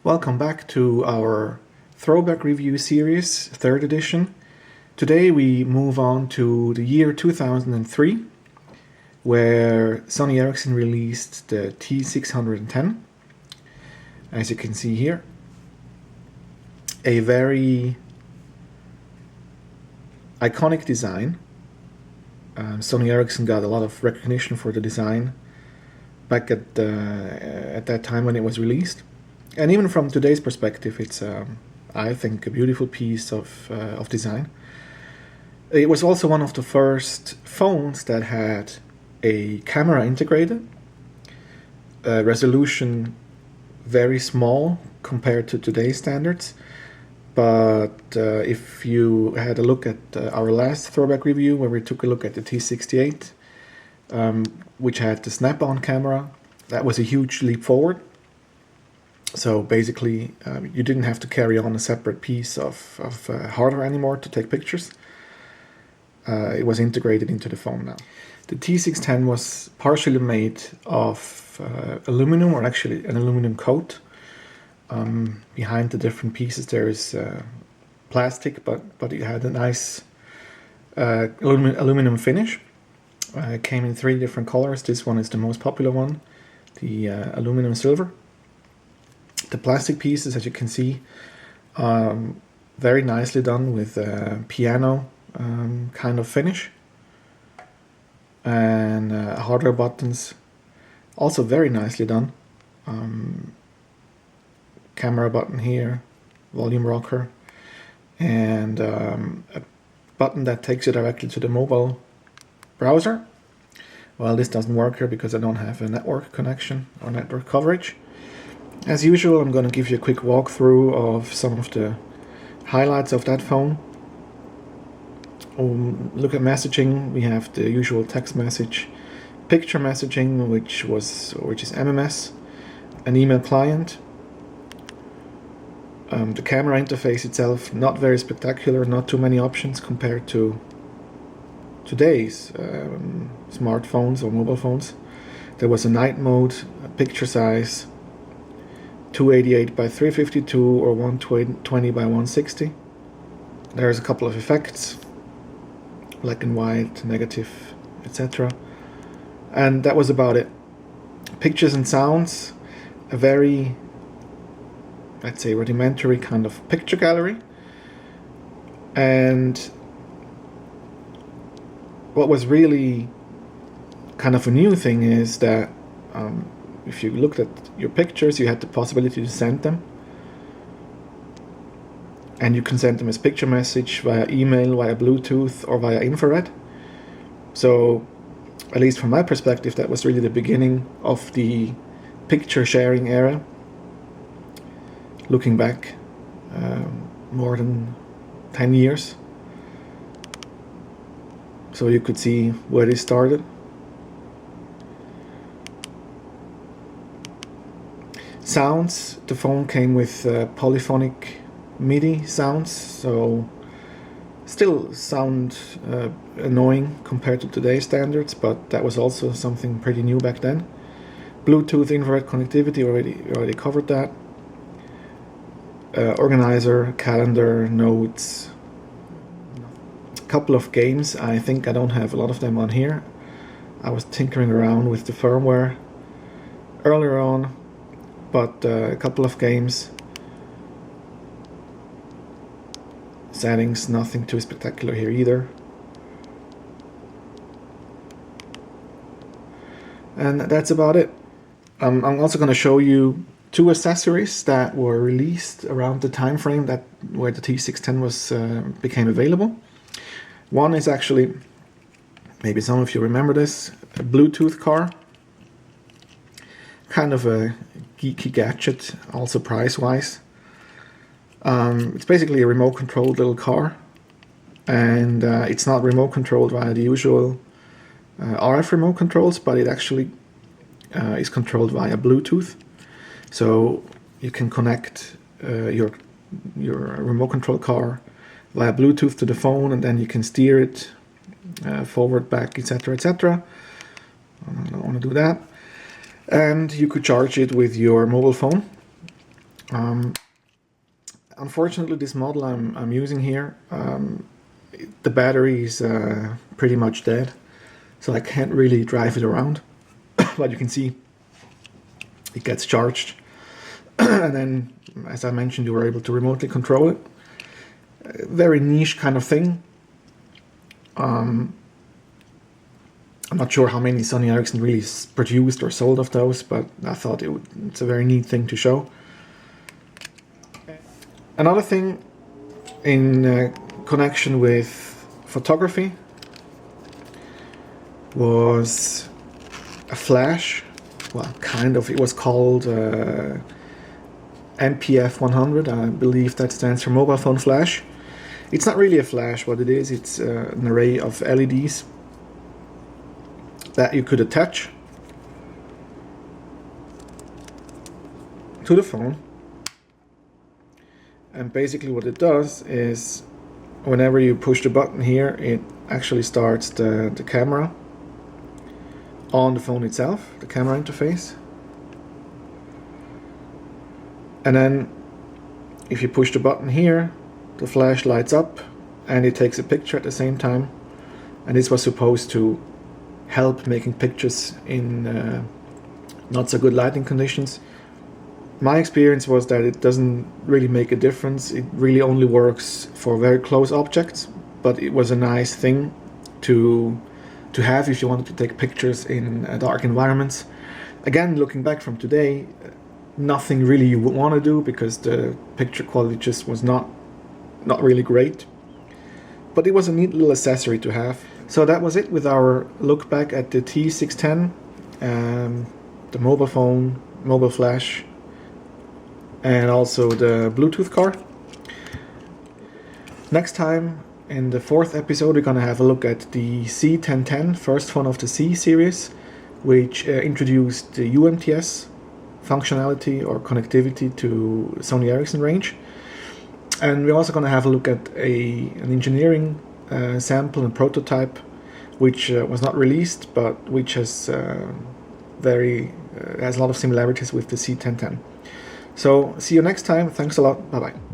Welcome back to our Throwback review series, 3rd edition. Today we move on to the year 2003, where Sony Ericsson released the T610. As you can see here, a very iconic design. Sony Ericsson got a lot of recognition for the design back at that time when it was released. And even from today's perspective, it's, I think, a beautiful piece of design. It was also one of the first phones that had a camera integrated, resolution very small compared to today's standards. But if you had a look at our last Throwback review, where we took a look at the T610, which had the snap-on camera, that was a huge leap forward. So basically, you didn't have to carry on a separate piece of hardware anymore to take pictures. It was integrated into the phone now. The T610 was partially made of aluminum, or actually an aluminum coat. Behind the different pieces there is plastic, but it had a nice aluminum finish. It came in 3 different colors. This one is the most popular one, the aluminum silver. The plastic pieces, as you can see, very nicely done with piano kind of finish. And hardware buttons, also very nicely done. Camera button here, volume rocker, and a button that takes you directly to the mobile browser. Well, this doesn't work here because I don't have a network connection or network coverage. As usual, I'm going to give you a quick walkthrough of some of the highlights of that phone. Look at messaging. We have the usual text message, picture messaging, which is MMS, an email client. The camera interface itself, not very spectacular, not too many options compared to today's smartphones or mobile phones. There was a night mode, a picture size, 288 by 352 or 120 by 160. There's a couple of effects, black and white, negative, etc. And that was about it. Pictures and sounds, a very, let's say, rudimentary kind of picture gallery. And what was really kind of a new thing is that if you looked at your pictures, you had the possibility to send them. And you can send them as picture message via email, via Bluetooth, or via infrared. So, at least from my perspective, that was really the beginning of the picture sharing era. Looking back, more than 10 years. So you could see where this started. Sounds, the phone came with polyphonic MIDI sounds, so still sound annoying compared to today's standards, but that was also something pretty new back then. Bluetooth infrared connectivity, already covered that. Organizer, calendar, notes, a couple of games. I think I don't have a lot of them on here. I was tinkering around with the firmware earlier on, but a couple of games. Settings, nothing too spectacular here either. And that's about it. I'm also going to show you 2 accessories that were released around the time frame where the T610 became available. One is actually, maybe some of you remember this, a Bluetooth car. Kind of a geeky gadget, also price-wise. It's basically a remote-controlled little car, and it's not remote-controlled via the usual RF remote controls, but it actually is controlled via Bluetooth. So you can connect your remote control car via Bluetooth to the phone, and then you can steer it forward, back, etc., etc. I don't want to do that. And you could charge it with your mobile phone. Unfortunately, this model I'm using here, the battery is pretty much dead, so I can't really drive it around. But you can see it gets charged, and then, as I mentioned, you were able to remotely control it. Very niche kind of thing. I'm not sure how many Sony Ericsson really produced or sold of those, but I thought it's a very neat thing to show. Another thing in connection with photography was a flash. Well, kind of. It was called MPF 100. I believe that stands for mobile phone flash. It's not really a flash. What it is, it's an array of LEDs that you could attach to the phone. And basically what it does is, whenever you push the button here, it actually starts the camera on the phone itself, the camera interface. And then if you push the button here, the flash lights up and it takes a picture at the same time. And this was supposed to help making pictures in not so good lighting conditions. My experience was that it doesn't really make a difference. It really only works for very close objects, but it was a nice thing to have if you wanted to take pictures in dark environments. Again, looking back from today, nothing really you would want to do because the picture quality just was not really great. But it was a neat little accessory to have. So that was it with our look back at the T610, the mobile phone, mobile flash, and also the Bluetooth card. Next time, in the 4th episode, we're gonna have a look at the C1010, first phone of the C series, which introduced the UMTS functionality or connectivity to Sony Ericsson range. And we're also gonna have a look at an engineering sample and prototype, which was not released, but which has has a lot of similarities with the C1010. So see you next time. Thanks a lot. Bye bye.